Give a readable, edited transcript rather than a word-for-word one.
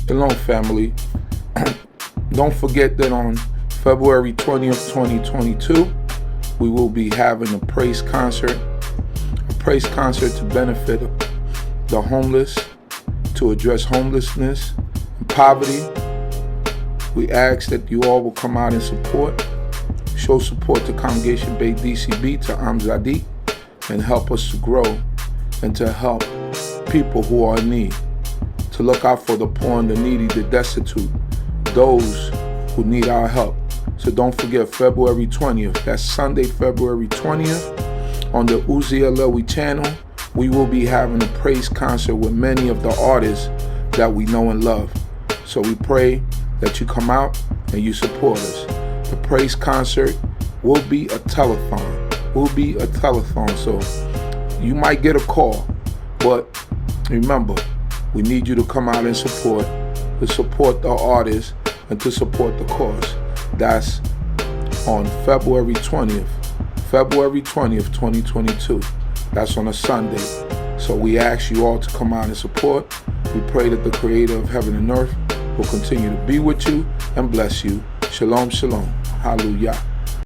Shalom, family. Don't forget that on February 20th, 2022, we will be having a praise concert to benefit the homeless, to address homelessness and poverty. We ask that you all will come out and show support to Congregation Bay DCB, to Amzadi, and help us to grow and to help people who are in need, to look out for the poor and the needy, the destitute, those who need our help. So don't forget February 20th, that's Sunday, February 20th, on the Uziah Lewi channel, we will be having a praise concert with many of the artists that we know and love. So we pray that you come out and you support us. The praise concert will be a telethon. So you might get a call, but remember, we need you to come out and support the artists and to support the cause. That's on February 20th, 2022. That's on a Sunday. So we ask you all to come out and support. We pray that the Creator of heaven and earth will continue to be with you and bless you. Shalom, shalom. Hallelujah.